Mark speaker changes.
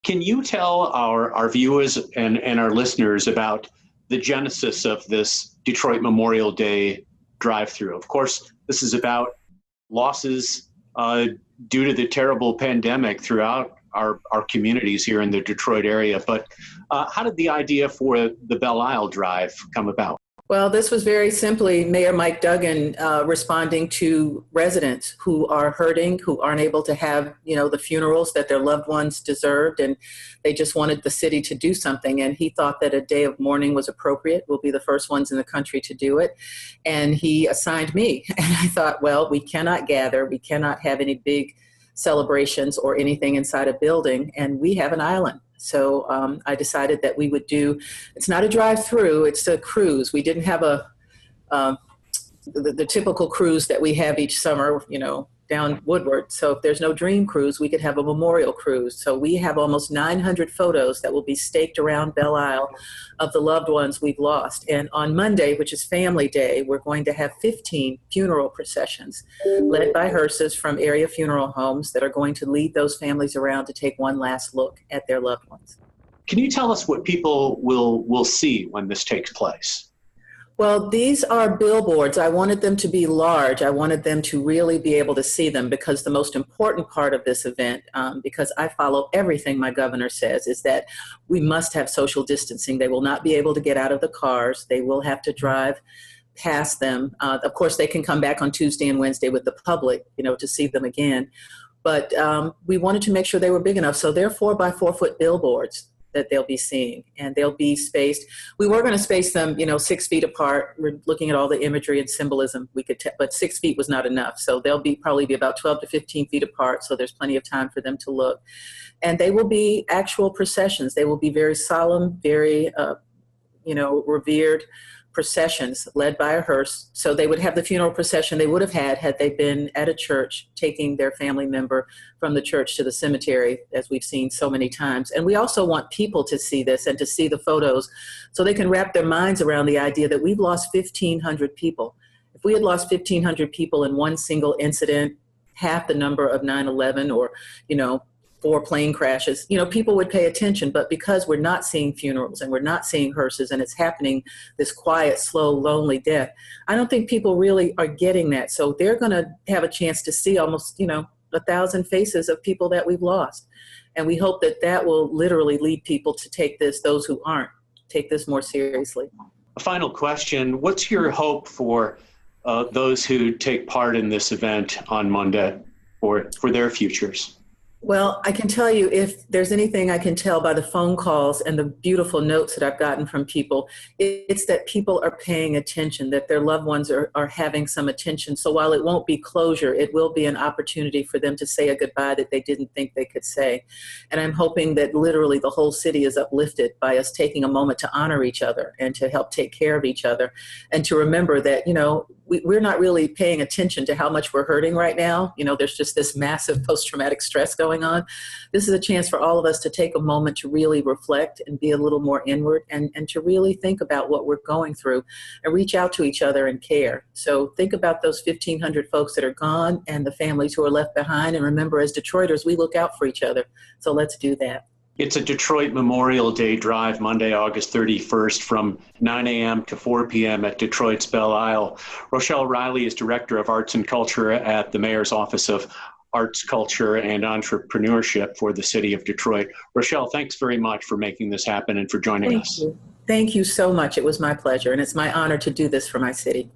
Speaker 1: Can you tell our viewers and our listeners about the genesis of this Detroit Memorial Day drive-through? Of course, this is about losses due to the terrible pandemic throughout our communities here in the Detroit area. But how did the idea for the Belle Isle Drive come about?
Speaker 2: Well, this was very simply Mayor Mike Duggan responding to residents who are hurting, who aren't able to have, the funerals that their loved ones deserved, and they just wanted the city to do something. And he thought that a day of mourning was appropriate. We'll be the first ones in the country to do it. And he assigned me. And I thought, well, we cannot gather, we cannot have any big celebrations or anything inside a building, and we have an island. So I decided that we would do, it's not a drive-through, it's a cruise. We didn't have the typical cruise that we have each summer, down Woodward. So if there's no dream cruise, we could have a memorial cruise. So we have almost 900 photos that will be staked around Belle Isle of the loved ones we've lost. And on Monday, which is Family Day, we're going to have 15 funeral processions led by hearses from area funeral homes that are going to lead those families around to take one last look at their loved ones.
Speaker 1: Can you tell us what people will see when this takes place?
Speaker 2: Well, these are billboards. I wanted them to be large. I wanted them to really be able to see them, because the most important part of this event, because I follow everything my governor says, is that we must have social distancing. They will not be able to get out of the cars. They will have to drive past them. Of course, they can come back on Tuesday and Wednesday with the public, to see them again. But we wanted to make sure they were big enough. So they're 4x4 foot billboards that they'll be seeing, and they'll be spaced. We were going to space them, 6 feet apart. We're looking at all the imagery and symbolism we could, but 6 feet was not enough. So they'll probably be about 12 to 15 feet apart. So there's plenty of time for them to look, and they will be actual processions. They will be very solemn, very, revered processions led by a hearse. So they would have the funeral procession they would have had they been at a church taking their family member from the church to the cemetery, as we've seen so many times. And we also want people to see this and to see the photos so they can wrap their minds around the idea that we've lost 1,500 people. If we had lost 1,500 people in one single incident, half the number of 9/11 or, 4 plane crashes, people would pay attention. But because we're not seeing funerals and we're not seeing hearses, and it's happening, this quiet, slow, lonely death, I don't think people really are getting that. So they're going to have a chance to see almost, 1,000 faces of people that we've lost. And we hope that that will literally lead people to take this, those who aren't, take this more seriously.
Speaker 1: A final question. What's your hope for those who take part in this event on Monday for their futures?
Speaker 2: Well, I can tell you, if there's anything I can tell by the phone calls and the beautiful notes that I've gotten from people, it's that people are paying attention, that their loved ones are having some attention. So while it won't be closure, it will be an opportunity for them to say a goodbye that they didn't think they could say. And I'm hoping that literally the whole city is uplifted by us taking a moment to honor each other and to help take care of each other, and to remember that, we're not really paying attention to how much we're hurting right now. There's just this massive post-traumatic stress going on. This is a chance for all of us to take a moment to really reflect and be a little more inward, and to really think about what we're going through and reach out to each other and care. So think about those 1,500 folks that are gone and the families who are left behind. And remember, as Detroiters, we look out for each other. So let's do that.
Speaker 1: It's a Detroit Memorial Day drive, Monday, August 31st, from 9 a.m. to 4 p.m. at Detroit's Belle Isle. Rochelle Riley is Director of Arts and Culture at the Mayor's Office of Arts, Culture, and Entrepreneurship for the City of Detroit. Rochelle, thanks very much for making this happen and for joining us.
Speaker 2: Thank you. Thank you so much. It was my pleasure, and it's my honor to do this for my city.